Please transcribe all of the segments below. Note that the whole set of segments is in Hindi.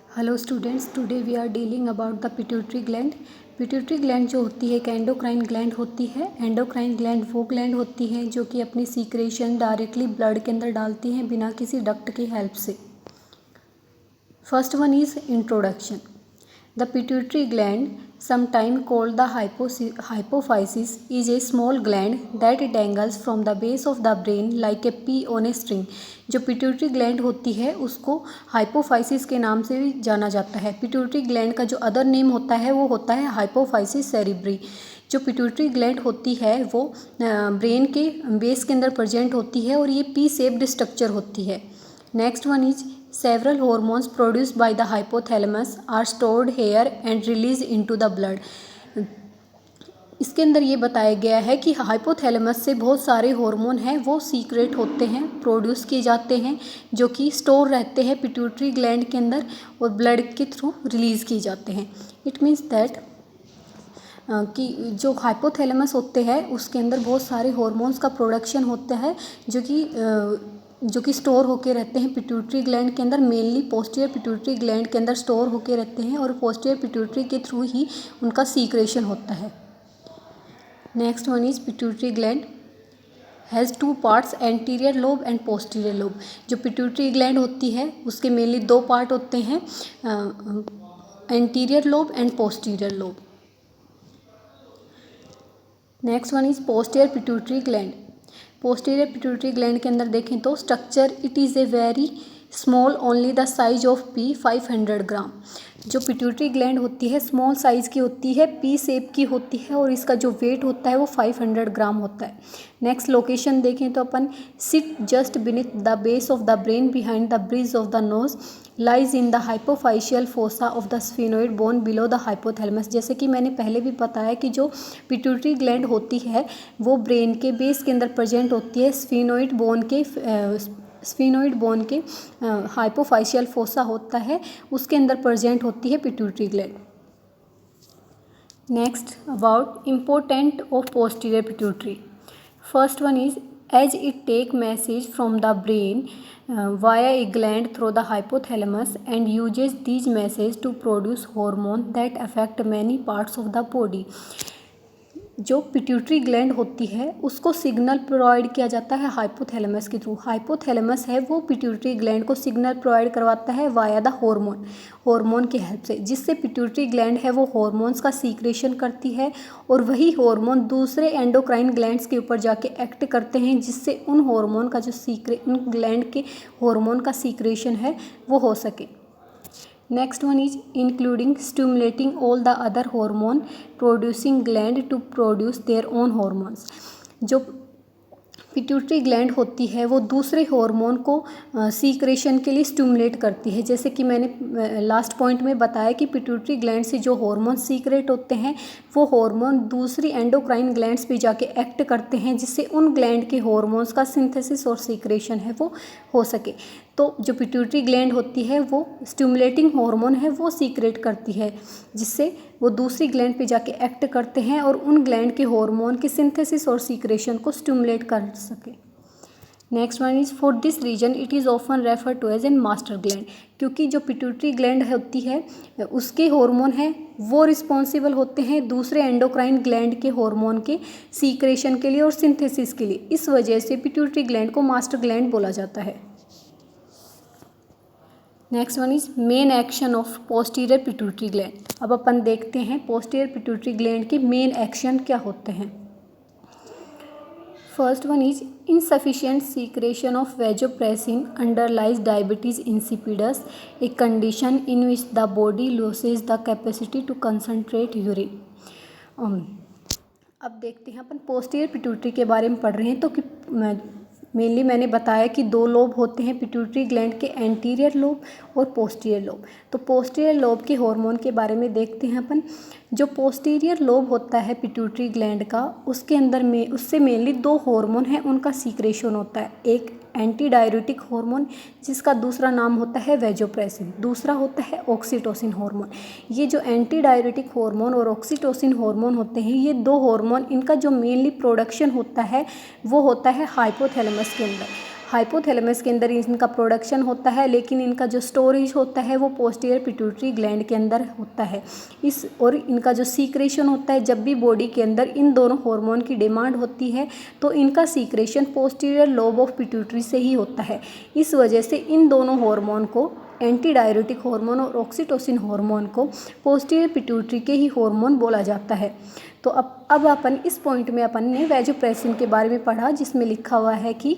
Hello students, today we are dealing about the pituitary gland. Pituitary gland जो होती है एक एंडोक्राइन ग्लैंड होती है। एंडोक्राइन ग्लैंड वो ग्लैंड होती है जो कि अपनी सीक्रेशन डायरेक्टली ब्लड के अंदर डालती हैं बिना किसी डक्ट की हेल्प से। First one is introduction. The pituitary gland, sometimes called the hypophysis, is a small gland that dangles from the base of the brain like a pea on a string। जो पिट्यूटरी ग्लैंड होती है उसको हाइपोफाइसिस के नाम से भी जाना जाता है। पिट्यूटरी ग्लैंड का जो अदर नेम होता है वो होता है हाइपोफाइसिस सेरिब्री। जो पिट्यूटरी ग्लैंड होती है वो ब्रेन के बेस के अंदर प्रेजेंट होती है और ये पी शेप्ड स्ट्रक्चर होती है। Next one is several hormones produced by the hypothalamus are stored here and released into the blood। इसके अंदर ये बताया गया है कि हाइपोथैलेमस से बहुत सारे हार्मोन हैं वो सीक्रेट होते हैं, प्रोड्यूस किए जाते हैं, जो कि स्टोर रहते हैं पिट्यूटरी ग्लैंड के अंदर और ब्लड के थ्रू रिलीज़ किए जाते हैं। इट मीन्स दैट कि जो हाइपोथैलेमस होते हैं उसके अंदर बहुत सारे हार्मोन्स का प्रोडक्शन होता है जो कि स्टोर होके रहते हैं पिट्यूटरी ग्लैंड के अंदर। मेनली पोस्टीरियर पिट्यूटरी ग्लैंड के अंदर स्टोर होके रहते हैं और पोस्टीरियर पिट्यूटरी के थ्रू ही उनका सीक्रेशन होता है। Next one is pituitary gland has two parts, anterior lobe and posterior lobe. जो पिट्यूटरी ग्लैंड होती है उसके मेनली दो पार्ट होते हैं, anterior lobe and posterior lobe. Next one is posterior pituitary gland. Posterior pituitary gland के अंदर देखें तो structure it is a very small, only the size of P 500 ग्राम। जो पिट्यूटरी ग्लैंड होती है स्मॉल साइज़ की होती है, पी शेप की होती है और इसका जो वेट होता है वो 500 ग्राम होता है। नेक्स्ट लोकेशन देखें तो अपन sit just beneath the base of the brain behind the bridge of the nose, lies in the hypophyseal fossa of the sphenoid bone below the hypothalamus. जैसे कि मैंने पहले भी बताया कि जो पिट्यूटरी ग्लैंड होती है वो ब्रेन के बेस के अंदर प्रेजेंट होती है, स्फिनोइड बोन के हाइपोफाइशियल फोसा होता है उसके अंदर प्रेजेंट होती है pituitary gland. Next about important of posterior pituitary. First one is as it take message from the brain via a gland through the hypothalamus and uses these message to produce hormone that affect many parts of the body। जो पिट्यूटरी ग्लैंड होती है उसको सिग्नल प्रोवाइड किया जाता है हाइपोथैलेमस के थ्रू। हाइपोथैलेमस है वो पिट्यूटरी ग्लैंड को सिग्नल प्रोवाइड करवाता है वाया द हार्मोन की हेल्प से, जिससे पिट्यूटरी ग्लैंड है वो हार्मोन्स का सीक्रेशन करती है और वही हार्मोन दूसरे एंडोक्राइन ग्लैंड्स के ऊपर जाके एक्ट करते हैं, जिससे उन हार्मोन का उन ग्लैंड के हार्मोन का सीक्रेशन है वो हो सके। Next one is including stimulating all the other hormone producing gland to produce their own hormones. जो पिट्यूटरी ग्लैंड होती है वो दूसरे हार्मोन को सीक्रेशन के लिए स्टिमुलेट करती है। जैसे कि मैंने लास्ट पॉइंट में बताया कि पिट्यूटरी ग्लैंड से जो हार्मोन सीक्रेट होते हैं वो हार्मोन दूसरी एंडोक्राइन ग्लैंड्स पे जाके एक्ट करते हैं, जिससे उन ग्लैंड के हार्मोन्स का सिंथेसिस और सीक्रेशन है वो हो सके। तो जो पिट्यूटरी ग्लैंड होती है वो स्टिमुलेटिंग हार्मोन है वो सीक्रेट करती है, जिससे वो दूसरी ग्लैंड पे जाके एक्ट करते हैं और उन ग्लैंड के हार्मोन के सिंथेसिस और सीक्रेशन को स्टिमुलेट कर सके। Next one is for this reason it is often refer to as an master gland. क्योंकि जो पिट्यूटरी ग्लैंड होती है उसके हार्मोन हैं वो रिस्पॉन्सिबल होते हैं दूसरे एंडोक्राइन ग्लैंड के हार्मोन के सीक्रेशन के लिए और सिंथेसिस के लिए। इस वजह से पिट्यूटरी ग्लैंड को मास्टर ग्लैंड बोला जाता है। Next one is main action of posterior pituitary gland. अब अपन देखते हैं पोस्टीरियर पिट्यूटरी ग्लैंड के मेन एक्शन क्या होते हैं। First one is insufficient secretion of vasopressin underlies diabetes insipidus, a condition in which the body loses the capacity to concentrate urine. अब देखते हैं अपन पोस्टीरियर पिट्यूटरी के बारे में पढ़ रहे हैं तो कि मेनली मैंने बताया कि दो लोब होते हैं पिट्यूटरी ग्लैंड के, एंटीरियर लोब और पोस्टीरियर लोब। तो पोस्टीरियर लोब के हार्मोन के बारे में देखते हैं अपन। जो पोस्टीरियर लोब होता है पिट्यूटरी ग्लैंड का उसके अंदर में उससे मेनली दो हार्मोन हैं उनका सीक्रेशन होता है। एक एंटी डाययूरेटिक हार्मोन जिसका दूसरा नाम होता है वेजोप्रेसिन, दूसरा होता है ऑक्सीटोसिन हार्मोन। ये जो एंटी डाययूरेटिक हार्मोन और ऑक्सीटोसिन हार्मोन होते हैं ये दो हार्मोन, इनका जो मेनली प्रोडक्शन होता है वो होता है हाइपोथैलेमस के अंदर। हाइपोथैलेमस के अंदर इनका प्रोडक्शन होता है, लेकिन इनका जो स्टोरेज होता है वो पोस्टीरियर पिट्यूटरी ग्लैंड के अंदर होता है। और इनका जो सीक्रेशन होता है, जब भी बॉडी के अंदर इन दोनों हार्मोन की डिमांड होती है तो इनका secretion posterior lobe of pituitary से ही होता है। इस वजह से इन दोनों हार्मोन को, एंटी डायरेटिक हार्मोन और ऑक्सीटोसिन हार्मोन को, पोस्टीरियर पिट्यूटरी के ही हार्मोन बोला जाता है। तो अब अपन इस पॉइंट में अपन ने वैजोप्रेसिन के बारे में पढ़ा, जिसमें लिखा हुआ है कि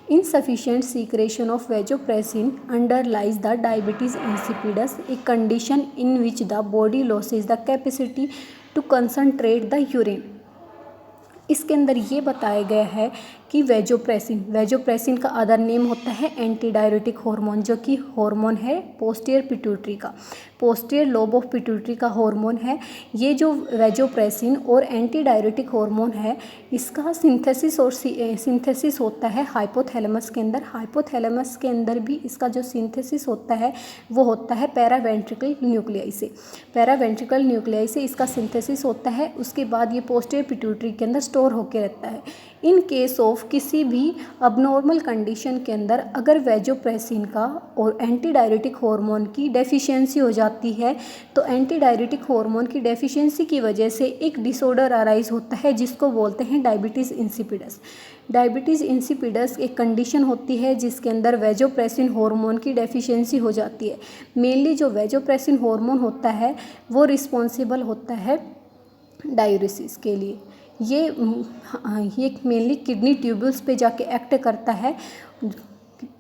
insufficient secretion of vasopressin underlies the diabetes insipidus, a condition in which the body loses the capacity to concentrate the urine। इसके अंदर ये बताया गया है कि वैजोप्रेसिन का अदर नेम होता है एंटी डायरेटिक हार्मोन, जो कि हार्मोन है पोस्टीरियर पिट्यूटरी का, पोस्टीरियर लोब ऑफ पिट्यूटरी का हार्मोन है। ये जो वैजोप्रेसिन और एंटी डायरेटिक हार्मोन है, इसका सिंथेसिस होता है हाइपोथैलेमस के अंदर। हाइपोथैलेमस के अंदर भी इसका जो सिंथेसिस होता है वो होता है पैरावेंट्रिकल न्यूक्लियाई से। पैरावेंट्रिकल न्यूक्लियाई से इसका सिंथेसिस होता है। उसके बाद ये पोस्टीरियर पिट्यूटरी के अंदर स्टोर होकर रहता है। इन केस ऑफ किसी भी अबनॉर्मल कंडीशन के अंदर अगर वैजोप्रेसिन का और एंटी डायरेटिक हार्मोन की डेफिशिएंसी हो जाती है, तो एंटी डायरेटिक हार्मोन की डेफिशिएंसी की वजह से एक डिसऑर्डर अराइज होता है, जिसको बोलते हैं डायबिटीज़ इंसिपिडस। डायबिटीज़ इंसिपिडस एक कंडीशन होती है जिसके अंदर वैजोप्रेसिन हार्मोन की डेफिशिएंसी हो जाती है। मेनली जो वैजोप्रेसिन हार्मोन होता है वो रिस्पॉन्सिबल होता है डायूरेसिस के लिए। ये मेनली किडनी ट्यूब्यूल्स पे जाके एक्ट करता है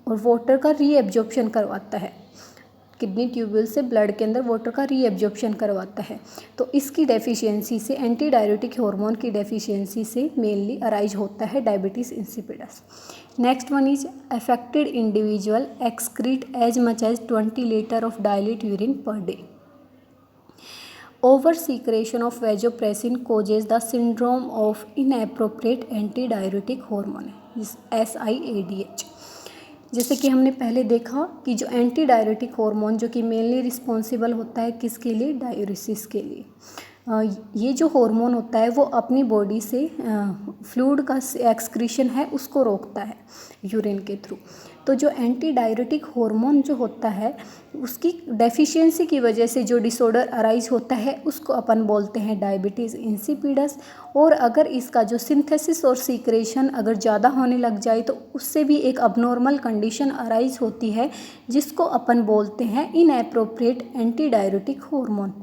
और वाटर का रीएब्जॉर्प्शन करवाता है। किडनी ट्यूब्यूल से ब्लड के अंदर वाटर का रीएब्जॉर्प्शन करवाता है। तो इसकी डेफिशिएंसी से, एंटी डायरेटिक हार्मोन की डेफिशिएंसी से मेनली अराइज होता है diabetes insipidus. Next one is affected individual excrete as much as 20 litre of dilute urine per day. Over secretion of vasopressin causes the syndrome of inappropriate antidiuretic hormone, SIADH। जैसे कि हमने पहले देखा कि जो एंटी डायरेटिक हार्मोन जो कि मेनली रिस्पॉन्सिबल होता है किसके लिए, डायूरेसिस के लिए, ये जो हार्मोन होता है वो अपनी बॉडी से फ्लूइड का एक्सक्रीशन है उसको रोकता है यूरिन के थ्रू। तो जो एंटी डायरेटिक हार्मोन जो होता है उसकी डेफिशिएंसी की वजह से जो डिसऑर्डर अराइज होता है उसको अपन बोलते हैं डायबिटीज़ इंसिपिडस। और अगर इसका जो सिंथेसिस और सीक्रेशन अगर ज़्यादा होने लग जाए तो उससे भी एक अबनॉर्मल कंडीशन अराइज होती है जिसको अपन बोलते हैं inappropriate anti diuretic hormone,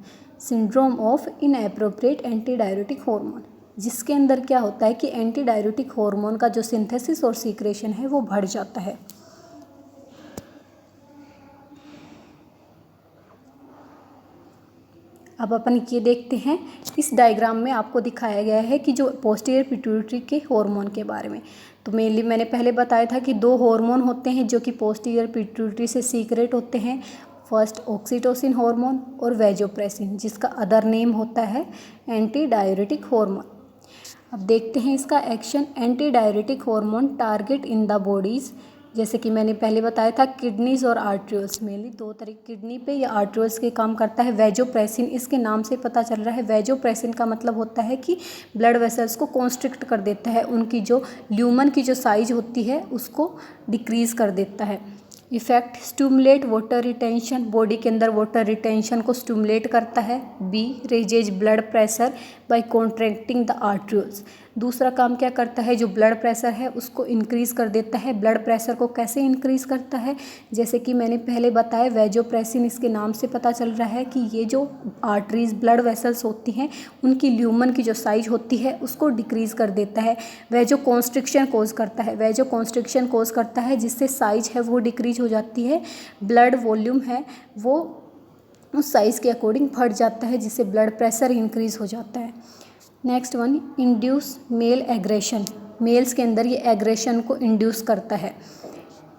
syndrome of inappropriate anti diuretic hormone, जिसके अंदर क्या होता है कि एंटी डायरेटिक हार्मोन का जो सिंथेसिस और सीक्रेशन है वो बढ़ जाता है। अब अपन ये देखते हैं, इस डायग्राम में आपको दिखाया गया है कि जो पोस्टीरियर पिट्यूटरी के हार्मोन के बारे में। तो मेनली मैंने पहले बताया था कि दो हार्मोन होते हैं जो कि पोस्टीरियर पिट्यूटरी से सीक्रेट होते हैं। फर्स्ट ऑक्सीटोसिन हार्मोन और वैजोप्रेसिन, जिसका अदर नेम होता है एंटी डायरेटिक हार्मोन। अब देखते हैं इसका action. Anti diuretic hormone target in the bodies, जैसे कि मैंने पहले बताया था किडनीज और आर्ट्रियोल्स, मेनली दो तरीके किडनी पे या आर्ट्रियोल्स के काम करता है। वैजोप्रेसिन, इसके नाम से पता चल रहा है, वैजोप्रेसिन का मतलब होता है कि ब्लड वेसल्स को कॉन्स्ट्रिक्ट कर देता है, उनकी जो ल्यूमन की जो साइज होती है उसको डिक्रीज़ कर देता है। Effect stimulate water retention, body के अंदर वाटर रिटेंशन को स्टिमुलेट करता है। B raises blood pressure by contracting the arterioles, दूसरा काम क्या करता है, जो ब्लड प्रेशर है उसको इंक्रीज़ कर देता है। ब्लड प्रेशर को कैसे इंक्रीज़ करता है, जैसे कि मैंने पहले बताया वैजोप्रेसिन, इसके नाम से पता चल रहा है कि ये जो आर्टरीज ब्लड वेसल्स होती हैं उनकी ल्यूमन की जो साइज होती है उसको डिक्रीज़ कर देता है। वैजो कॉन्स्ट्रिक्शन कोज करता है, वैजो कॉन्स्ट्रिक्शन कोज करता है जिससे साइज है वो डिक्रीज हो जाती है, ब्लड वॉल्यूम है वो उस साइज़ के अकॉर्डिंग बढ़ जाता है, जिससे ब्लड प्रेशर इंक्रीज़ हो जाता है। Next one induce male aggression, males के अंदर ये एग्रेशन को इंड्यूस करता है।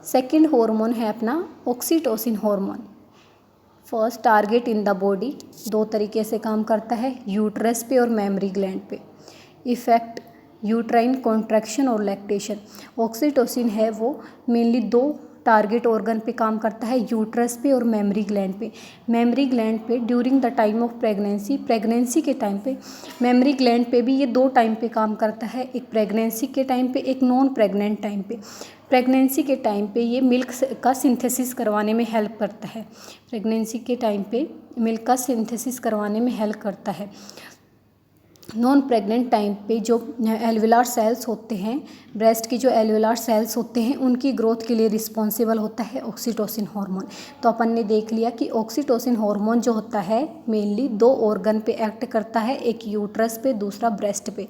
सेकंड हार्मोन है अपना oxytocin hormone. First target in the body, दो तरीके से काम करता है, यूट्रस पे और मेमरी ग्लैंड पे। इफेक्ट यूट्राइन कॉन्ट्रैक्शन और लैक्टेशन। ऑक्सीटोसिन है वो मेनली दो टारगेट ऑर्गन पे काम करता है, यूट्रस पे और मेमरी ग्लैंड पे। मेमरी ग्लैंड पे during the time of pregnancy, pregnancy के टाइम पे मेमरी ग्लैंड पे भी ये दो टाइम पे काम करता है, एक प्रेगनेंसी के टाइम पे, एक नॉन प्रेग्नेंट टाइम पे। प्रेगनेंसी के टाइम पे ये मिल्क का सिंथेसिस करवाने में हेल्प करता है। प्रेगनेंसी के टाइम पे मिल्क का सिंथेसिस करवाने में हेल्प करता है। नॉन प्रेग्नेंट टाइम पे जो एल्विलार सेल्स होते हैं, ब्रेस्ट की जो एल्विलार सेल्स होते हैं, उनकी ग्रोथ के लिए रिस्पॉन्सिबल होता है ऑक्सीटोसिन हार्मोन। तो अपन ने देख लिया कि ऑक्सीटोसिन हार्मोन जो होता है मेनली 2 ऑर्गन पे एक्ट करता है, एक यूट्रस पे, दूसरा ब्रेस्ट पे।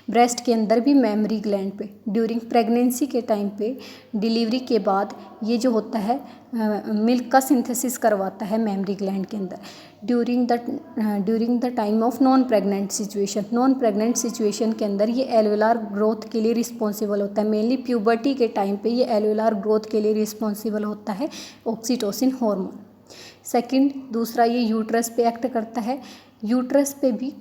ब्रेस्ट के अंदर भी मेमरी ग्लैंड पे। ड्यूरिंग प्रेगनेंसी के टाइम पे, डिलीवरी के बाद ये जो होता है मिल्क का सिंथेसिस करवाता है मेमरी ग्लैंड के अंदर। During the time of non pregnant situation के अंदर ये एल्वेलार ग्रोथ के लिए रिस्पॉन्सिबल होता है। मेनली प्यूबर्टी के टाइम पे ये एल्वेलार ग्रोथ के लिए रिस्पॉन्सिबल होता है ऑक्सीटोसिन हार्मोन। सेकंड, दूसरा ये यूट्रस पे एक्ट करता है। यूट्रस पे भी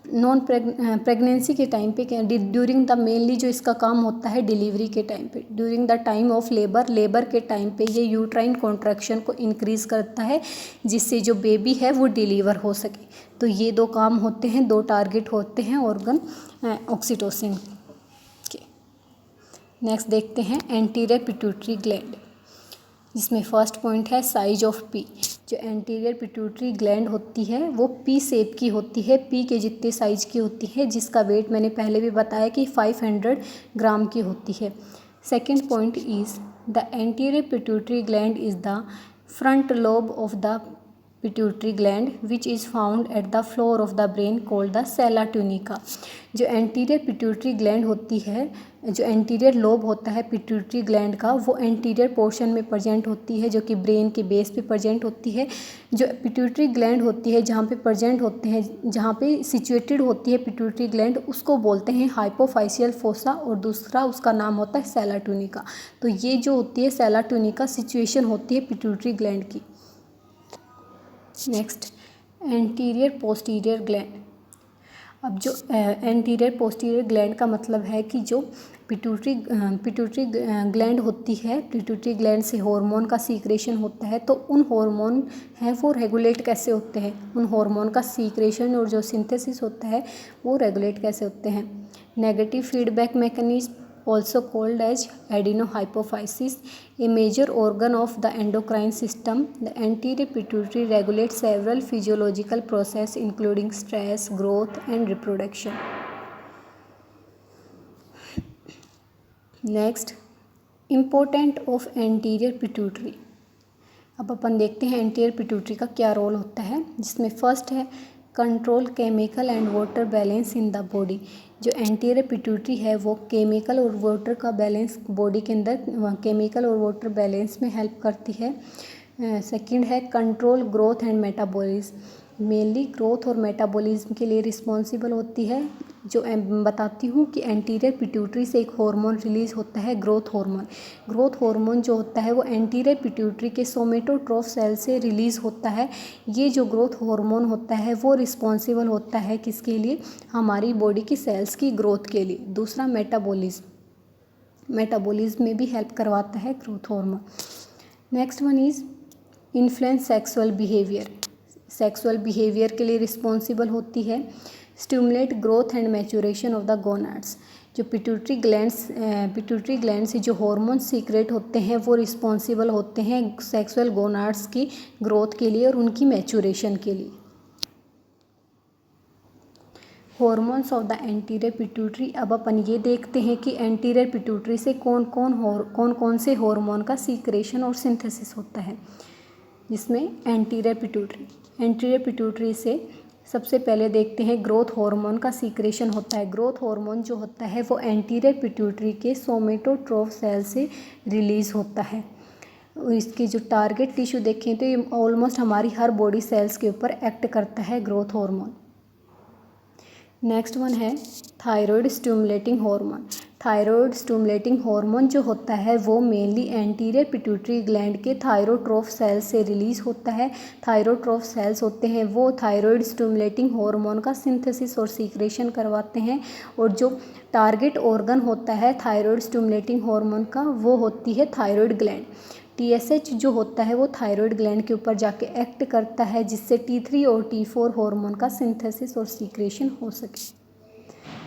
नॉन प्रेगनेंसी के टाइम पे ड्यूरिंग द मेनली जो इसका काम होता है डिलीवरी के टाइम पे, during the time of labour के टाइम पे ये यूट्राइन कॉन्ट्रैक्शन को इंक्रीज़ करता है, जिससे जो बेबी है वो डिलीवर हो सके। तो ये 2 काम होते हैं, 2 टारगेट होते हैं ऑर्गन ऑक्सीटोसिन के। नेक्स्ट देखते हैं एंटीरियर पिट्यूटरी ग्लैंड, जिसमें फर्स्ट पॉइंट है साइज ऑफ पी। जो एंटीरियर पिट्यूटरी ग्लैंड होती है वो पी शेप की होती है, पी के जितने साइज की होती है, जिसका वेट मैंने पहले भी बताया कि 500 ग्राम की होती है। Second point is the anterior pituitary gland is the front lobe of the pituitary gland which is found at the floor of the brain called the sella tunica. जो एंटीरियर पिट्यूटरी ग्लैंड होती है, जो एंटीरियर लोब होता है पिट्यूटरी ग्लैंड का, वो एंटीरियर पोर्शन में प्रेजेंट होती है, जो कि ब्रेन के बेस पे प्रेजेंट होती है। जो पिट्यूटरी ग्लैंड होती है जहाँ पे प्रेजेंट होते हैं, जहाँ पे सिचुएटेड होती है पिट्यूटरी ग्लैंड, उसको बोलते हैं हाइपोफाइशियल फोसा, और दूसरा उसका नाम होता है सेला ट्यूनिका। तो ये जो होती है सेला ट्यूनिका सिचुएशन होती है पिट्यूटरी ग्लैंड की। Next, anterior posterior gland. अब जो एंटीरियर पोस्टीरियर ग्लैंड का मतलब है कि जो पिट्यूटरी ग्लैंड होती है, पिट्यूटरी ग्लैंड से हार्मोन का सीक्रेशन होता है। तो उन हार्मोन हैं वो रेगुलेट कैसे होते हैं, उन हार्मोन का सीक्रेशन और जो सिंथेसिस होता है वो रेगुलेट कैसे होते हैं। Negative feedback mechanism, also called as adenohypophysis, a major organ of the endocrine system. The anterior pituitary regulates several physiological processes including stress, growth and reproduction. Next, important of anterior pituitary. अब अपन देखते हैं एंटीरियर पिट्यूटरी का क्या रोल होता है, जिसमें फर्स्ट है control chemical and water balance in the body. जो एंटीरियर पिट्यूटरी है वो केमिकल और वाटर का बैलेंस बॉडी के अंदर, केमिकल और वाटर बैलेंस में हेल्प करती है। सेकंड है control growth and metabolism, mainly growth और मेटाबॉलिज्म के लिए रिस्पॉन्सिबल होती है। जो बताती हूँ कि एंटीरियर पिट्यूटरी से एक हार्मोन रिलीज होता है, ग्रोथ हार्मोन। ग्रोथ हार्मोन जो होता है वो एंटीरियर पिट्यूटरी के सोमेटोट्रोफ सेल से रिलीज़ होता है। ये जो ग्रोथ हार्मोन होता है वो रिस्पॉन्सिबल होता है किसके लिए, हमारी बॉडी की सेल्स की ग्रोथ के लिए। दूसरा मेटाबॉलिज्म में भी हेल्प करवाता है growth hormone. Next one is influence sexual behaviour के लिए रिस्पॉन्सिबल होती है। Stimulate growth and maturation of the gonads. जो पिट्यूटरी ग्लैंड से जो हार्मोन सीक्रेट होते हैं वो रिस्पॉन्सिबल होते हैं सेक्सुअल गोनाड्स की ग्रोथ के लिए और उनकी मैच्योरेशन के लिए। Hormones of the anterior pituitary. अब अपन ये देखते हैं कि एंटीरियर पिट्यूटरी से कौन कौन से हार्मोन का सीक्रेशन और सिंथेसिस होता है, जिसमें एंटीरियर पिट्यूटरी से सबसे पहले देखते हैं ग्रोथ हार्मोन का सीक्रेशन होता है। ग्रोथ हार्मोन जो होता है वो एंटीरियर पिट्यूटरी के सोमेटोट्रोफ सेल से रिलीज़ होता है। और इसकी जो टारगेट टिश्यू देखें तो ये ऑलमोस्ट हमारी हर बॉडी सेल्स के ऊपर एक्ट करता है ग्रोथ हार्मोन। नेक्स्ट वन है thyroid stimulating hormone. Thyroid stimulating hormone जो होता है वो मेनली एंटीरियर पिट्यूटरी ग्लैंड के थायरोट्रोफ सेल्स से रिलीज़ होता है। थायरोट्रोफ सेल्स होते हैं वो थायराइड स्टिमुलेटिंग हार्मोन का सिंथेसिस और सीक्रेशन करवाते हैं। और जो टारगेट ऑर्गन होता है थायराइड स्टिमुलेटिंग हार्मोन का वो होती है थायराइड ग्लैंड। TSH जो होता है वो थायराइड ग्लैंड के ऊपर जाके एक्ट करता है, जिससे T3 और T4 हार्मोन का सिंथेसिस और सीक्रेशन हो सके।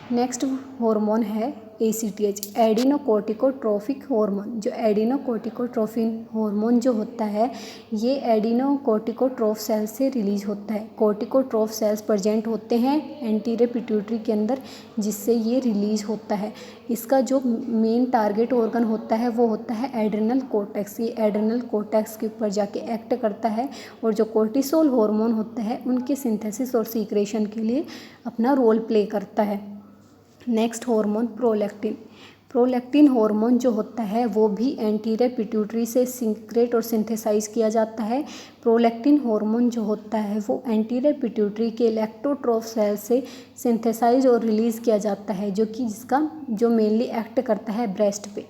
नेक्स्ट हार्मोन है ACTH, एडिनोकोर्टिकोट्रोफिक हार्मोन। जो एडिनोकोर्टिकोट्रोफिक हार्मोन जो होता है ये एडिनोकोर्टिकोट्रोफ सेल से रिलीज होता है। कोर्टिकोट्रोफ सेल्स प्रेजेंट होते हैं एंटीरियर पिट्यूटरी के अंदर, जिससे ये रिलीज होता है। इसका जो मेन टारगेट ऑर्गन होता है वो होता है एड्रिनल कोर्टेक्स। ये एड्रिनल कोर्टेक्स के ऊपर जाके एक्ट करता है और जो कोर्टिसोल हार्मोन होता है उनके सिंथेसिस और सीक्रेशन के लिए अपना रोल प्ले करता है। Next hormone prolactin. Prolactin hormone जो होता है वो भी एंटीरियर पिट्यूटरी से सीक्रेट और सिंथेसाइज किया जाता है। प्रोलैक्टिन हार्मोन जो होता है वो एंटीरियर पिट्यूटरी के इलेक्ट्रोट्रोफ सेल से सिंथेसाइज और रिलीज़ किया जाता है, जो कि जिसका जो मेनली एक्ट करता है ब्रेस्ट पे।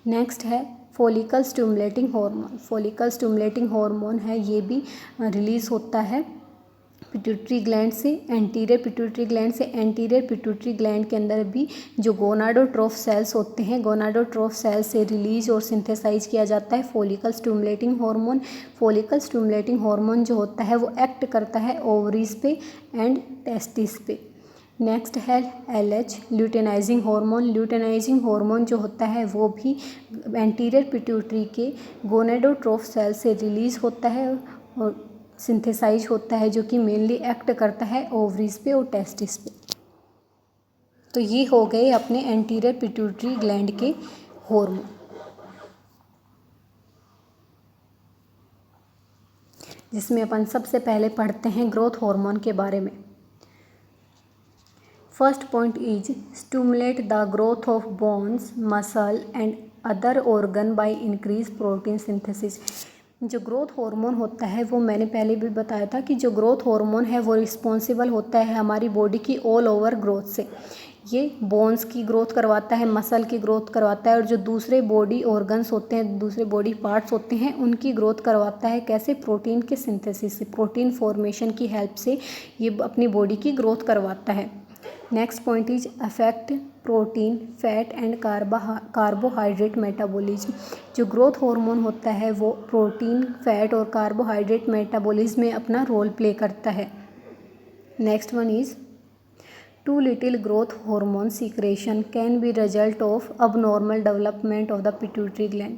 नेक्स्ट है follicle stimulating hormone. Follicle stimulating hormone है, ये भी रिलीज़ होता है पिट्यूटरी ग्लैंड से, एंटीरियर पिट्यूटरी ग्लैंड से। एंटीरियर पिट्यूटरी ग्लैंड के अंदर भी जो गोनाडोट्रोफ सेल्स होते हैं, गोनाडोट्रोफ सेल्स से रिलीज और सिंथेसाइज किया जाता है follicle stimulating hormone. Follicle stimulating hormone जो होता है वो एक्ट करता है ओवरीज पे एंड टेस्टिस पे। नेक्स्ट है LH luteinising hormone. Luteinising hormone जो होता है वो भी एंटीरियर पिट्यूटरी के गोनाडोट्रोफ सेल से रिलीज होता है और सिंथेसाइज होता है, जो कि मेनली एक्ट करता है ओवरीज पे और टेस्टिस पे। तो ये हो गए अपने एंटीरियर पिट्यूटरी ग्लैंड के हार्मोन। जिसमें अपन सबसे पहले पढ़ते हैं ग्रोथ हार्मोन के बारे में। First point is stimulate the growth of bones, muscle and other organ by increase protein synthesis. जो ग्रोथ हार्मोन होता है वो मैंने पहले भी बताया था कि जो ग्रोथ हार्मोन है वो रिस्पॉन्सिबल होता है हमारी बॉडी की ऑल ओवर ग्रोथ से। ये बोन्स की ग्रोथ करवाता है, मसल की ग्रोथ करवाता है और जो दूसरे बॉडी ऑर्गन्स होते हैं, दूसरे बॉडी पार्ट्स होते हैं, उनकी ग्रोथ करवाता है। कैसे? प्रोटीन के सिंथेसिस से, प्रोटीन फॉर्मेशन की हेल्प से ये अपनी बॉडी की ग्रोथ करवाता है। Next point is affect protein, fat and carbohydrate metabolism. जो ग्रोथ हार्मोन होता है वो प्रोटीन, फैट और कार्बोहाइड्रेट मेटाबॉलिज्म में अपना रोल प्ले करता है। Next one is too little growth hormone secretion can be result of abnormal development of the pituitary gland.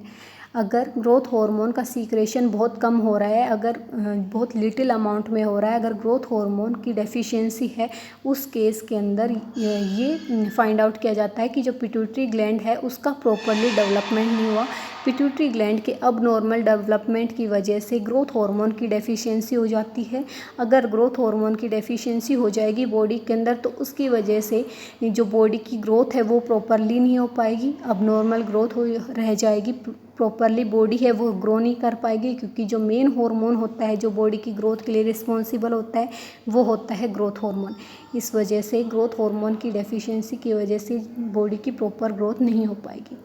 अगर ग्रोथ हार्मोन का सीक्रेशन बहुत कम हो रहा है, अगर बहुत लिटिल अमाउंट में हो रहा है, अगर ग्रोथ हार्मोन की डेफिशिएंसी है, उस केस के अंदर ये फाइंड आउट किया जाता है कि जो पिट्यूटरी ग्लैंड है उसका प्रॉपरली डेवलपमेंट नहीं हुआ। पिट्यूटरी ग्लैंड के अब नॉर्मल डेवलपमेंट की वजह से ग्रोथ हार्मोन की डेफिशिएंसी हो जाती है। अगर ग्रोथ हार्मोन की डेफिशिएंसी हो जाएगी बॉडी के अंदर तो उसकी वजह से जो बॉडी की ग्रोथ है वो प्रॉपरली नहीं हो पाएगी, अब नॉर्मल ग्रोथ हो रह जाएगी, प्रॉपरली बॉडी है वो ग्रो नहीं कर पाएगी, क्योंकि जो मेन हार्मोन होता है जो बॉडी की ग्रोथ के लिए रिस्पॉन्सिबल होता है वो होता है ग्रोथ हार्मोन। इस वजह से ग्रोथ हार्मोन की डेफिशिएंसी की वजह से बॉडी की प्रॉपर ग्रोथ नहीं हो पाएगी।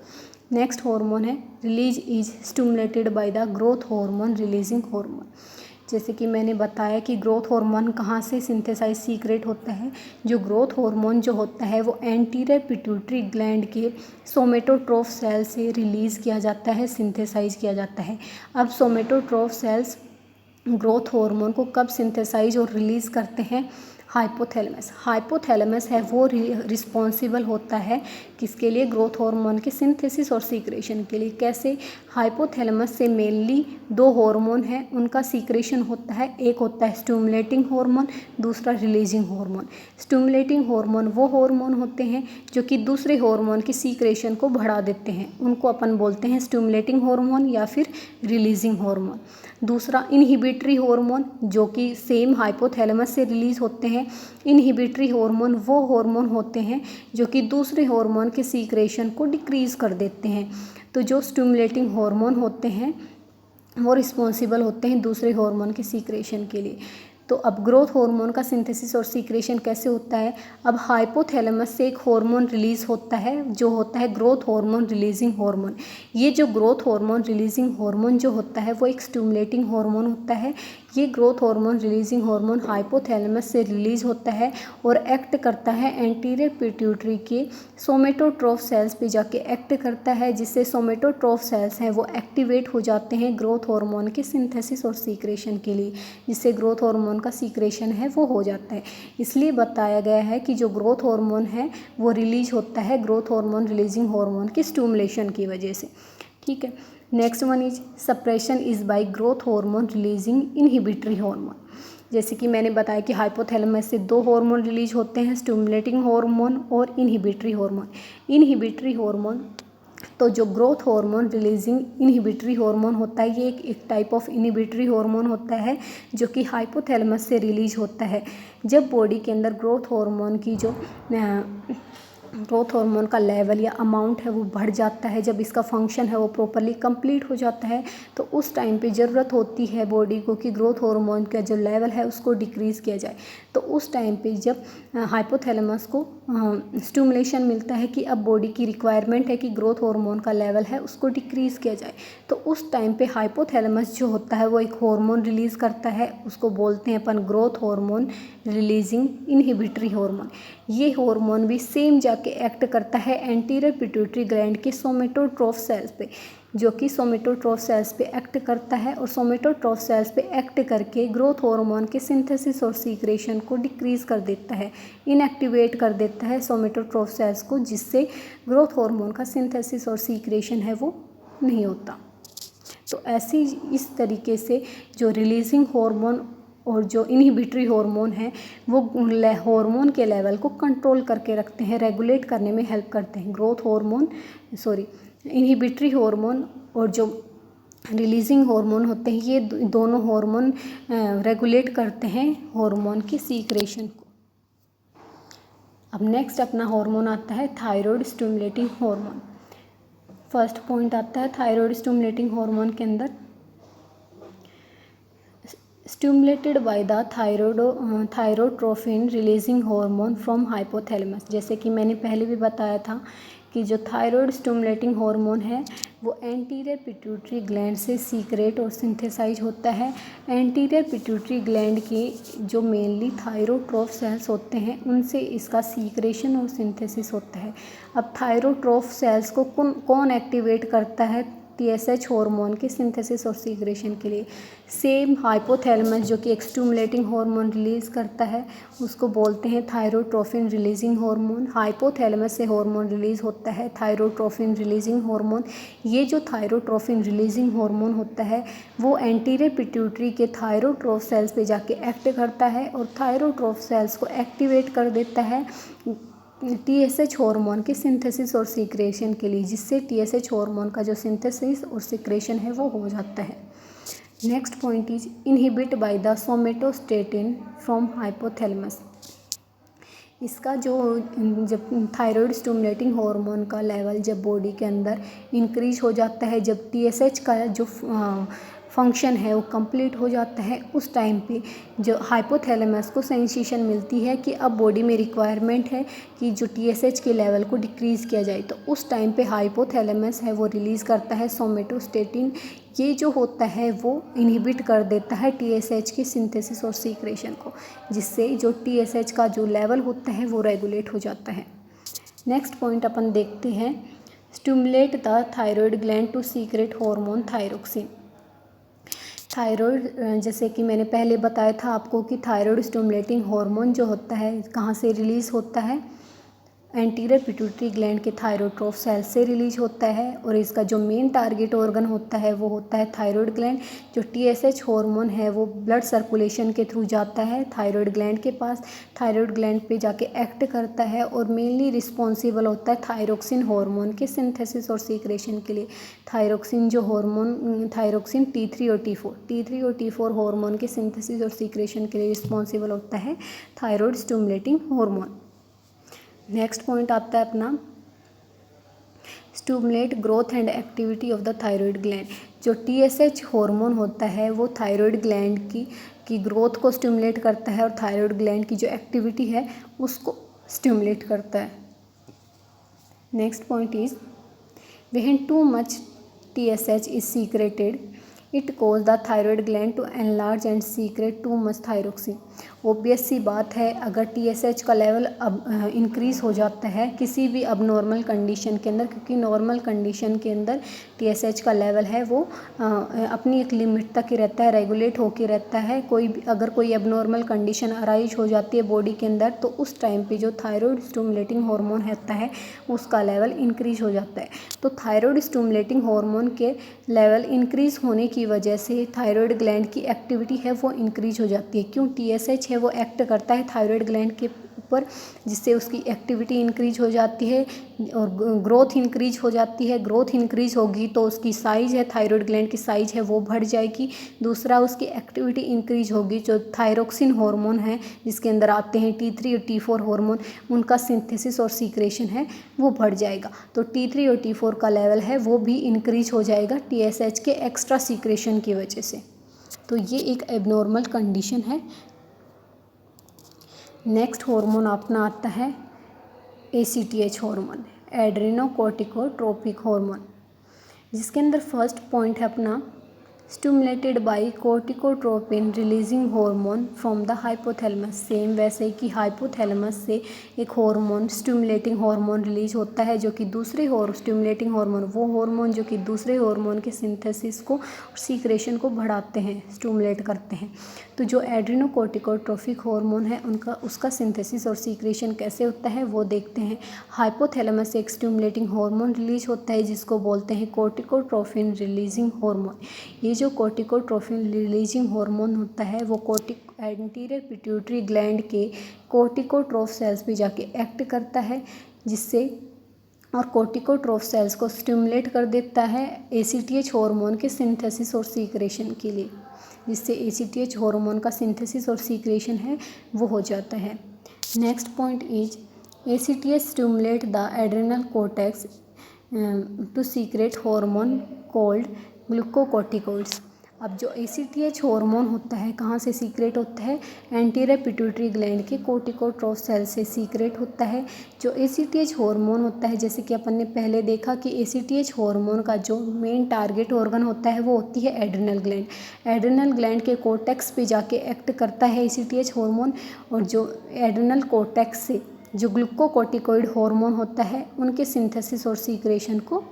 नेक्स्ट हार्मोन है release is stimulated by the growth hormone releasing hormone. जैसे कि मैंने बताया कि ग्रोथ हार्मोन कहाँ से सिंथेसाइज सीक्रेट होता है। जो ग्रोथ हार्मोन जो होता है वो एंटीरियर पिट्यूटरी ग्लैंड के सोमेटोट्रोफ सेल से रिलीज़ किया जाता है, सिंथेसाइज किया जाता है। अब सोमेटोट्रोफ सेल्स ग्रोथ हार्मोन को कब सिंथेसाइज और रिलीज़ करते हैं? हाइपोथैलेमस। हाइपोथैलेमस है वो रिस्पॉन्सिबल होता है किसके लिए? ग्रोथ हार्मोन के सिंथेसिस और सीक्रेशन के लिए। कैसे? हाइपोथैलेमस से मेनली दो हार्मोन हैं, उनका सीक्रेशन होता है। एक होता है स्टिमुलेटिंग हार्मोन, दूसरा रिलीजिंग हार्मोन। स्टिमुलेटिंग हार्मोन वो हार्मोन होते हैं जो कि दूसरे हार्मोन की सीक्रेशन को बढ़ा देते हैं, उनको अपन बोलते हैं स्टिमुलेटिंग हार्मोन या फिर रिलीजिंग हार्मोन। दूसरा इनहिबिटरी हार्मोन जो कि सेम हाइपोथैलेमस से रिलीज होते हैं। इनहिबिटरी हार्मोन वो हार्मोन होते हैं जो कि दूसरे हार्मोन के सीक्रेशन को डिक्रीज़ कर देते हैं। तो जो स्टिमुलेटिंग हार्मोन होते हैं वो रिस्पॉन्सिबल होते हैं दूसरे हार्मोन के सीक्रेशन के लिए। तो अब ग्रोथ हार्मोन का सिंथेसिस और सीक्रेशन कैसे होता है? अब हाइपोथैलेमस से एक हार्मोन रिलीज़ होता है जो होता है ग्रोथ हार्मोन रिलीजिंग हार्मोन। ये जो ग्रोथ हार्मोन रिलीजिंग हार्मोन जो होता है वो एक स्टिमुलेटिंग हार्मोन होता है। ये growth hormone releasing hormone hypothalamus से रिलीज़ होता है और एक्ट करता है एंटीरियर पिट्यूटरी के सोमेटोट्रोफ सेल्स पे जाके एक्ट करता है, जिससे सोमेटोट्रोफ सेल्स हैं वो एक्टिवेट हो जाते हैं ग्रोथ हार्मोन के सिंथेसिस और सीक्रेशन के लिए, जिससे ग्रोथ हार्मोन हार्मोन का सीक्रेशन है वो हो जाता है। इसलिए बताया गया है कि जो ग्रोथ हार्मोन है वो रिलीज होता है ग्रोथ हार्मोन रिलीजिंग हार्मोन की स्टिमुलेशन की वजह से। ठीक है, next one is suppression is by growth hormone releasing inhibitory hormone. जैसे कि मैंने बताया कि हाइपोथैलेमस से दो हार्मोन रिलीज होते हैं, स्टिमुलेटिंग हार्मोन और इनहिबिटरी हार्मोन। इनहिबिटरी हार्मोन तो जो growth hormone releasing inhibitory hormone होता है, ये एक टाइप ऑफ इनहिबिटरी हार्मोन होता है जो कि हाइपोथैलेमस से रिलीज होता है। जब बॉडी के अंदर ग्रोथ हार्मोन की जो ग्रोथ हार्मोन का लेवल या अमाउंट है वो बढ़ जाता है, जब इसका फंक्शन है वो प्रॉपरली कंप्लीट हो जाता है, तो उस टाइम पे ज़रूरत होती है बॉडी को कि ग्रोथ हार्मोन का जो लेवल है उसको डिक्रीज़ किया जाए। तो उस टाइम पे जब हाइपोथैलेमस को स्टिमुलेशन मिलता है कि अब बॉडी की रिक्वायरमेंट है कि ग्रोथ हार्मोन का लेवल है उसको डिक्रीज़ किया जाए, तो उस टाइम पे हाइपोथैलेमस जो होता है वो एक हार्मोन रिलीज़ करता है, उसको बोलते हैं अपन growth hormone releasing inhibitory hormone. ये हार्मोन भी सेम जाके एक्ट करता है एंटीरियर पिट्यूटरी ग्लैंड के सोमेटोट्रोफ सेल्स पे, जो कि सोमेटोट्रोफ सेल्स पे एक्ट करता है और सोमेटोट्रोफ सेल्स पे एक्ट करके ग्रोथ हार्मोन के सिंथेसिस और सीक्रेशन को डिक्रीज़ कर देता है, इनएक्टिवेट कर देता है सोमेटोट्रोफ सेल्स को, जिससे ग्रोथ हार्मोन का सिंथेसिस और सीक्रेशन है वो नहीं होता। तो ऐसी इस तरीके से जो रिलीजिंग हार्मोन और जो इनहिबिटरी हार्मोन है वो हार्मोन के लेवल को कंट्रोल करके रखते हैं, रेगुलेट करने में हेल्प करते हैं। ग्रोथ हार्मोन इनहिबिटरी हार्मोन और जो रिलीजिंग हार्मोन होते हैं, ये दोनों हार्मोन रेगुलेट करते हैं हार्मोन की सीक्रेशन को। अब नेक्स्ट अपना हार्मोन आता है thyroid stimulating hormone. First point आता है थायराइड स्टिमुलेटिंग हार्मोन के अंदर stimulated by the thyrotrophin releasing hormone from hypothalamus. जैसे कि मैंने पहले भी बताया था कि जो थायराइड स्टिमुलेटिंग हार्मोन है वो एंटीरियर पिट्यूटरी ग्लैंड से सीक्रेट और सिंथेसाइज होता है। एंटीरियर पिट्यूटरी ग्लैंड की जो मेनली थायरोट्रोफ सेल्स होते हैं उनसे इसका सीक्रेशन और सिंथेसिस होता है। अब थायरोट्रोफ सेल्स को कौन एक्टिवेट करता है TSH हार्मोन के सिंथेसिस और सीक्रेशन के लिए? सेम हाइपोथैलेमस जो कि एक स्टिमुलेटिंग हार्मोन रिलीज़ करता है उसको बोलते हैं थायरोट्रोफिन रिलीजिंग हार्मोन। हाइपोथैलेमस से हार्मोन रिलीज़ होता है थायरोट्रोफिन रिलीजिंग हार्मोन। ये जो थायरोट्रोफिन रिलीजिंग हार्मोन होता है वो एंटीरियर पिट्यूटरी के थायरोट्रोफ सेल्स पे जाके एक्ट करता है और थायरोट्रोफ सेल्स को एक्टिवेट कर देता है TSH हार्मोन के सिंथेसिस और सीक्रेशन के लिए, जिससे TSH हार्मोन का जो सिंथेसिस और सीक्रेशन है वो हो जाता है। Next point is inhibit by the somatostatin from hypothalamus. इसका जो जब थायराइड स्टिमुलेटिंग हार्मोन का लेवल जब बॉडी के अंदर इंक्रीज हो जाता है, जब TSH का जो फंक्शन है वो कंप्लीट हो जाता है, उस टाइम पे जो हाइपोथैलेमस को सेंसेशन मिलती है कि अब बॉडी में रिक्वायरमेंट है कि जो TSH के लेवल को डिक्रीज़ किया जाए, तो उस टाइम पे हाइपोथैलेमस है वो रिलीज़ करता है सोमेटोस्टेटिन। ये जो होता है वो इनहिबिट कर देता है TSH की सिंथेसिस और सीक्रेशन को, जिससे जो TSH का जो लेवल होता है वो रेगुलेट हो जाता है। नेक्स्ट पॉइंट अपन देखते हैं stimulate the thyroid gland to secrete hormone thyroxine. Thyroid जैसे कि मैंने पहले बताया था आपको कि थायराइड स्टिमुलेटिंग हार्मोन जो होता है कहाँ से रिलीज़ होता है, एंटीरियर पिट्यूटरी ग्लैंड के थायरोट्रोफ सेल से रिलीज होता है और इसका जो मेन टारगेट ऑर्गन होता है वो होता है थायराइड ग्लैंड। जो TSH हार्मोन है वो ब्लड सर्कुलेशन के थ्रू जाता है थायराइड ग्लैंड के पास, थायराइड ग्लैंड पे जाके एक्ट करता है और मेनली रिस्पॉन्सिबल होता है थायरोक्सिन हार्मोन के सिंथेसिस और सीक्रेशन के लिए। थायरोक्सिन जो हार्मोन थायरोक्सिन T3 और T4 हार्मोन के सिंथेसिस और सीक्रेशन के लिए रिस्पॉन्सिबल होता है thyroid stimulating hormone. Next point आता है अपना stimulate growth and activity of the thyroid gland. जो TSH हार्मोन होता है वो थायराइड ग्लैंड की ग्रोथ को स्टिमुलेट करता है और थायराइड ग्लैंड की जो एक्टिविटी है उसको स्टिमुलेट करता है। Next point is when too much TSH is secreted it cause the thyroid gland to enlarge and secrete too much thyroxine. Obvious सी बात है, अगर TSH का लेवल अब इंक्रीज़ हो जाता है किसी भी अब नॉर्मल कंडीशन के अंदर, क्योंकि नॉर्मल कंडीशन के अंदर TSH का लेवल है वो अपनी एक लिमिट तक ही रहता है, रेगुलेट होकर रहता है। अगर कोई अब नॉर्मल कंडीशन अराइज हो जाती है बॉडी के अंदर तो उस टाइम पे जो थायराइड स्टिमुलेटिंग हार्मोन होता है उसका लेवल इंक्रीज हो जाता है। तो थायराइड स्टिमुलेटिंग हार्मोन के लेवल इंक्रीज होने की वजह से थायराइड ग्लैंड की एक्टिविटी है वो इंक्रीज हो जाती है। क्यों? TSH है वो एक्ट करता है थायराइड ग्लैंड के ऊपर, जिससे उसकी एक्टिविटी इंक्रीज हो जाती है और ग्रोथ इंक्रीज हो जाती है। ग्रोथ इंक्रीज होगी तो उसकी साइज़ है, थायराइड ग्लैंड की साइज़ है वो बढ़ जाएगी। दूसरा, उसकी एक्टिविटी इंक्रीज होगी। जो थायरोक्सिन हार्मोन है जिसके अंदर आते हैं T3 और T4 हार्मोन, उनका सिंथेसिस और सीक्रेशन है वो बढ़ जाएगा। तो T3 और T4 का लेवल है वो भी इंक्रीज हो जाएगा TSH के एक्स्ट्रा सीक्रेशन की वजह से। तो ये एक एबनॉर्मल कंडीशन है। नेक्स्ट हार्मोन अपना आता है ACTH हार्मोन, एड्रेनोकोर्टिकोट्रोपिक हार्मोन, जिसके अंदर फर्स्ट पॉइंट है अपना stimulated by corticotropin releasing hormone from the hypothalamus. Same वैसे कि हाइपोथैलेमस से एक हार्मोन स्टिमुलेटिंग हार्मोन रिलीज होता है जो कि दूसरे स्टिमुलेटिंग हार्मोन, वो हार्मोन जो कि दूसरे हार्मोन के सिंथेसिस को और सीक्रेशन को बढ़ाते हैं, स्टिमुलेट करते हैं। तो जो एड्रेनोकोर्टिकोट्रोपिक हार्मोन है उसका सिंथेसिस और सीक्रेशन कैसे होता है वो देखते हैं। हाइपोथैलेमस से एक स्टिमुलेटिंग हार्मोन रिलीज होता है जिसको बोलते हैं कोर्टिकोट्रोपिन रिलीजिंग हार्मोन। ये जो कोर्टिकोट्रोपिन रिलीजिंग हार्मोन होता है वो एंटीरियर पिट्यूटरी ग्लैंड के कोर्टिकोट्रोफ सेल्स पे जाके एक्ट करता है, जिससे और कोर्टिकोट्रोफ सेल्स को स्टिमुलेट कर देता है ACTH हार्मोन के सिंथेसिस और सीक्रेशन के लिए, जिससे ACTH हार्मोन का सिंथेसिस और सीक्रेशन है वो हो जाता है। Next point is ACTH stimulate the adrenal cortex to secrete hormone called glucocorticoids. अब जो ACTH हार्मोन होता है कहाँ से सीक्रेट होता है? एंटीरियर पिट्यूटरी ग्लैंड के कोर्टिकोट्रोफ सेल से सीक्रेट होता है। जो ACTH हार्मोन होता है, जैसे कि अपन ने पहले देखा कि ACTH हार्मोन का जो मेन टारगेट ऑर्गन होता है वो होती है एड्रेनल ग्लैंड। एड्रेनल ग्लैंड के कोर्टेक्स पे जाके एक्ट करता है ACTH हार्मोन, और जो एड्रेनल कोर्टेक्स से जो ग्लूकोकोर्टिकोइड हार्मोन होता है उनके सिंथेसिस और सीक्रेशन को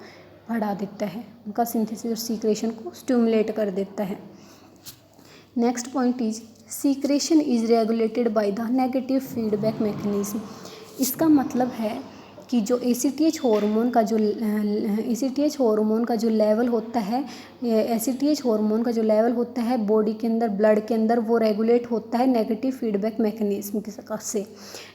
बढ़ा देता है, उनका सिंथेसिस और सीक्रेशन को स्टिमुलेट कर देता है। Next point is secretion is regulated by the negative feedback mechanism. इसका मतलब है कि जो ACTH हार्मोन का जो लेवल होता है, ACTH हार्मोन का जो लेवल होता है बॉडी के अंदर, ब्लड के अंदर, वो रेगुलेट होता है नेगेटिव फीडबैक मैकेनिज्म से।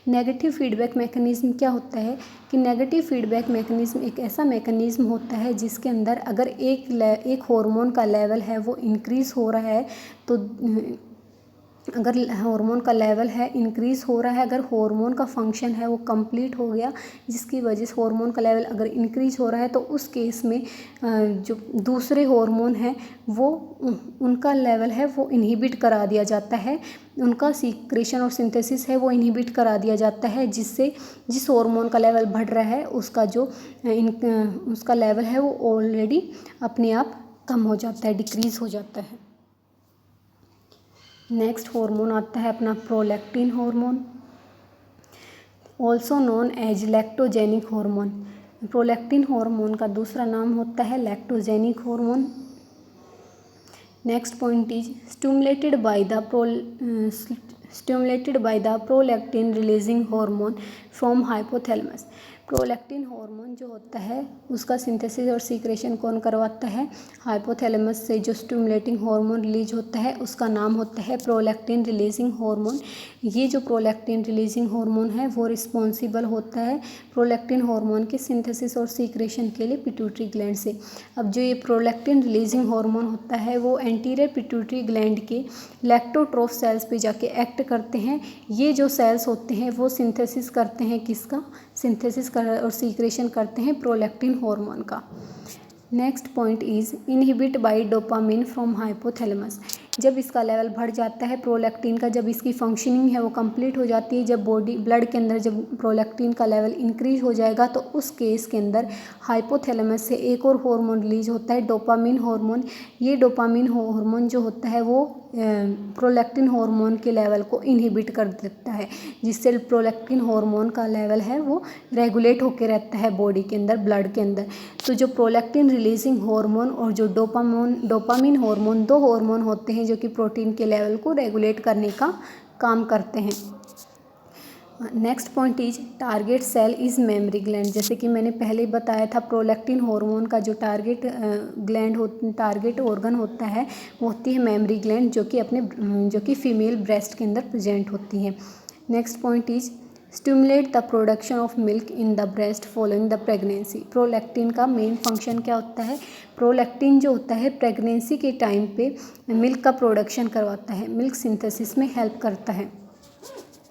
नेगेटिव फीडबैक मैकेनिज्म क्या होता है कि नेगेटिव फीडबैक मैकेनिज्म एक ऐसा मैकेनिज्म होता है जिसके अंदर अगर एक हार्मोन का लेवल है वो इंक्रीज़ हो रहा है, तो अगर हार्मोन का लेवल है इंक्रीज़ हो रहा है, अगर हार्मोन का फंक्शन है वो कंप्लीट हो गया, जिसकी वजह से हार्मोन का लेवल अगर इंक्रीज़ हो रहा है, तो उस केस में जो दूसरे हार्मोन हैं वो उनका लेवल है वो इनहिबिट करा दिया जाता है, उनका सीक्रेशन और सिंथेसिस है वो इनहिबिट करा दिया जाता है, जिससे जिस हार्मोन का लेवल बढ़ रहा है उसका लेवल है वो ऑलरेडी अपने आप कम हो जाता है, डिक्रीज़ हो जाता है। नेक्स्ट हार्मोन आता है अपना prolactin hormone, also known as lactogenic hormone. Prolactin hormone का दूसरा नाम होता है lactogenic hormone. Next point is stimulated by the prolactin releasing hormone from hypothalamus. Prolactin hormone जो होता है उसका सिंथेसिस और सीक्रेशन कौन करवाता है? हाइपोथैलेमस से जो स्टिमुलेटिंग हार्मोन रिलीज होता है उसका नाम होता है प्रोलैक्टिन रिलीजिंग हार्मोन। ये जो प्रोलैक्टिन रिलीजिंग हार्मोन है वो रिस्पॉन्सिबल होता है प्रोलैक्टिन हार्मोन के सिंथेसिस और सीक्रेशन के लिए पिट्यूटरी ग्लैंड से। अब जो ये प्रोलैक्टिन रिलीजिंग हार्मोन होता है वो एंटीरियर पिट्यूटरी ग्लैंड के लैक्टोट्रोफ सेल्स पे जाके एक्ट करते हैं। ये जो सेल्स होते हैं वो सिंथेसिस करते हैं किसका? सिंथेसिस और सीक्रेशन करते हैं प्रोलैक्टिन हार्मोन का। Next point is inhibit by dopamine from hypothalamus. जब इसका लेवल बढ़ जाता है प्रोलैक्टिन का, जब इसकी फंक्शनिंग है वो कंप्लीट हो जाती है, जब ब्लड के अंदर जब प्रोलैक्टिन का लेवल इंक्रीज हो जाएगा तो उस केस के अंदर हाइपोथैलेमस से एक और हार्मोन रिलीज होता है, डोपामिन हार्मोन। ये डोपामिन हार्मोन जो होता है वो प्रोलैक्टिन हार्मोन के लेवल को इनहिबिट कर देता है, जिससे प्रोलैक्टिन हार्मोन का लेवल है वो रेगुलेट होकर रहता है बॉडी के अंदर, ब्लड के अंदर। तो जो प्रोलैक्टिन रिलीजिंग हार्मोन और जो डोपामिन हार्मोन, दो हार्मोन होते हैं जो कि प्रोटीन के लेवल को रेगुलेट करने का काम करते हैं। Next point is target cell is memory gland. जैसे कि मैंने पहले ही बताया था, प्रोलैक्टिन हार्मोन का जो टारगेट ऑर्गन होता है वो होती है मेमोरी ग्लैंड, जो कि फीमेल ब्रेस्ट के अंदर प्रेजेंट होती है। Next point is stimulate the production of milk in the breast following the pregnancy. Prolactin का मेन फंक्शन क्या होता है? प्रोलैक्टिन जो होता है प्रेगनेंसी के टाइम पे मिल्क का प्रोडक्शन करवाता है, मिल्क सिंथेसिस में हेल्प करता है।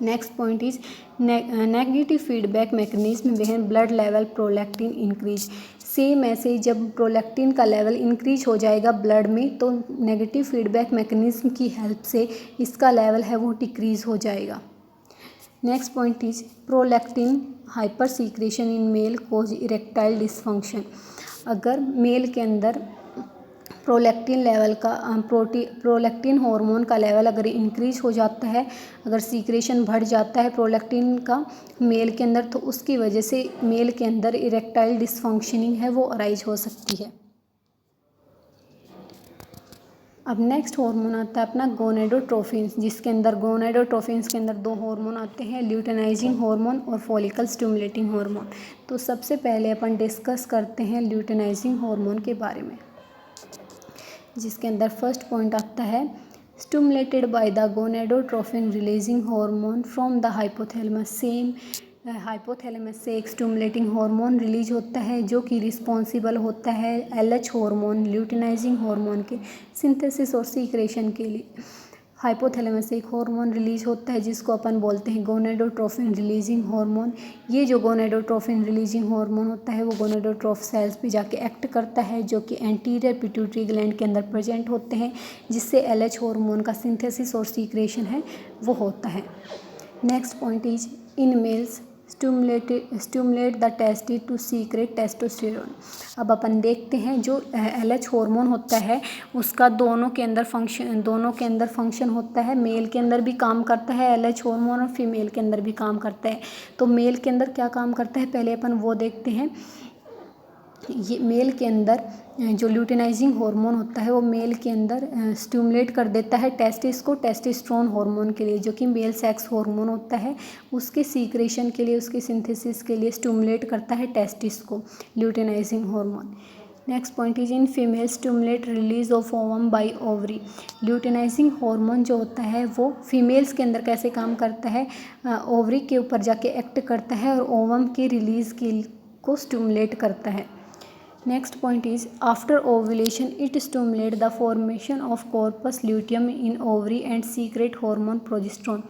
Next point is negative feedback mechanism when blood level prolactin increase. Same ऐसे जब प्रोलैक्टिन का लेवल इंक्रीज हो जाएगा ब्लड में तो नेगेटिव फीडबैक मैकेनिज्म की हेल्प से इसका लेवल है वो डिक्रीज हो जाएगा। Next point is prolactin hyper secretion in male cause erectile dysfunction. अगर मेल के अंदर प्रोलैक्टिन हार्मोन का लेवल अगर इंक्रीज हो जाता है, अगर सीक्रेशन बढ़ जाता है प्रोलैक्टिन का मेल के अंदर, तो उसकी वजह से मेल के अंदर इरेक्टाइल डिसफंक्शनिंग है वो अराइज हो सकती है। अब नेक्स्ट हार्मोन आता है अपना गोनेडोट्रोफिन्स, जिसके अंदर गोनेडोट्रोफिन्स के अंदर दो हार्मोन आते हैं, ल्यूटेनाइजिंग हार्मोन और फॉलिकल स्टिमुलेटिंग हार्मोन। तो सबसे पहले अपन डिस्कस करते हैं ल्यूटेनाइजिंग हार्मोन के बारे में, जिसके अंदर फर्स्ट पॉइंट आता है stimulated by the gonadotrophin releasing hormone from the hypothalamus. Same hypothalamus से एक स्टिमुलेटिंग हार्मोन रिलीज होता है जो कि रिस्पॉन्सिबल होता है LH हार्मोन, ल्यूटेनाइजिंग हार्मोन के सिंथेसिस और सीक्रेशन के लिए। हाइपोथैलेमस से एक हार्मोन रिलीज होता है जिसको अपन बोलते हैं गोनेडोट्रोफिन रिलीजिंग हार्मोन। ये जो गोनेडोट्रोफिन रिलीजिंग हार्मोन होता है वो गोनेडोट्रोफ सेल्स पे जाके एक्ट करता है, जो कि एंटीरियर पिट्यूटरी ग्लैंड के अंदर प्रेजेंट होते हैं, जिससे LH हार्मोन का सिंथेसिस और सीक्रेशन है वो होता है। Next point is in males stimulate the testis to secrete testosterone. अब अपन देखते हैं जो LH हार्मोन होता है उसका दोनों के अंदर फंक्शन होता है। मेल के अंदर भी काम करता है LH हार्मोन और फीमेल के अंदर भी काम करता है। तो मेल के अंदर क्या काम करता है पहले अपन वो देखते हैं। ये मेल के अंदर जो ल्यूटेनाइजिंग हार्मोन होता है वो मेल के अंदर स्टिमुलेट कर देता है टेस्टिस को टेस्टोस्टेरोन हार्मोन के लिए, जो कि मेल सेक्स हार्मोन होता है, उसके सीक्रेशन के लिए, उसके सिंथेसिस के लिए स्टिमुलेट करता है टेस्टिस को luteinizing hormone. Next point is in female stimulate release of ovum by ovary. Luteinizing hormone जो होता है वो फीमेल्स के अंदर कैसे काम करता है, ओवरी के ऊपर जाके एक्ट करता है और ओवम के रिलीज को स्टिमुलेट करता है। Next point is after ovulation it stimulate the formation of corpus luteum in ovary and secret hormone progesterone.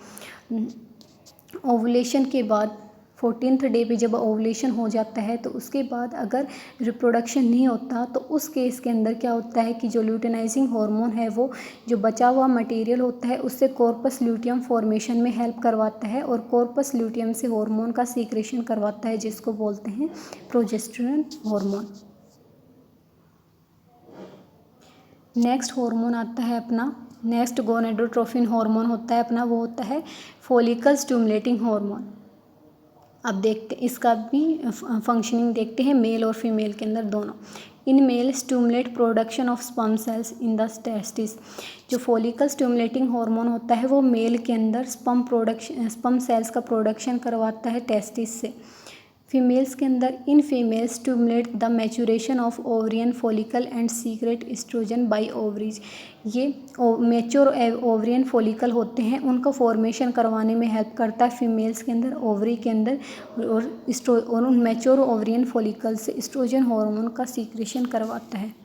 Ovulation के बाद 14th डे पे जब ओव्यूलेशन हो जाता है तो उसके बाद अगर रिप्रोडक्शन नहीं होता तो उस केस के अंदर क्या होता है कि जो ल्यूटेनाइजिंग हार्मोन है वो जो बचा हुआ मटेरियल होता है उससे कॉर्पस ल्यूटियम फॉर्मेशन में हेल्प करवाता है और कॉर्पस ल्यूटियम से हार्मोन का सीक्रेशन करवाता है, जिसको बोलते हैं प्रोजेस्टेरोन हार्मोन। नेक्स्ट हार्मोन आता है अपना, नेक्स्ट गोनेडोट्रोफिन हार्मोन होता है अपना, वो होता है फॉलिकल स्टिमुलेटिंग हार्मोन। अब देखते इसका भी फंक्शनिंग देखते हैं मेल और फीमेल के अंदर दोनों। In male stimulate production of sperm cells in the testis. जो फॉलिकल स्टिमुलेटिंग हार्मोन होता है वो मेल के अंदर स्पर्म सेल्स का प्रोडक्शन करवाता है टेस्टिस से। फीमेल्स के अंदर in female stimulate the maturation of ovarian follicle and secrete estrogen by ovaries. ये मैच्योर ओवरियन फॉलिकल होते हैं उनका फॉर्मेशन करवाने में हेल्प करता है फीमेल्स के अंदर ओवरी के अंदर, और उन मैच्योर ओवरियन फॉलिकल से एस्ट्रोजन हार्मोन का सीक्रेशन करवाता है।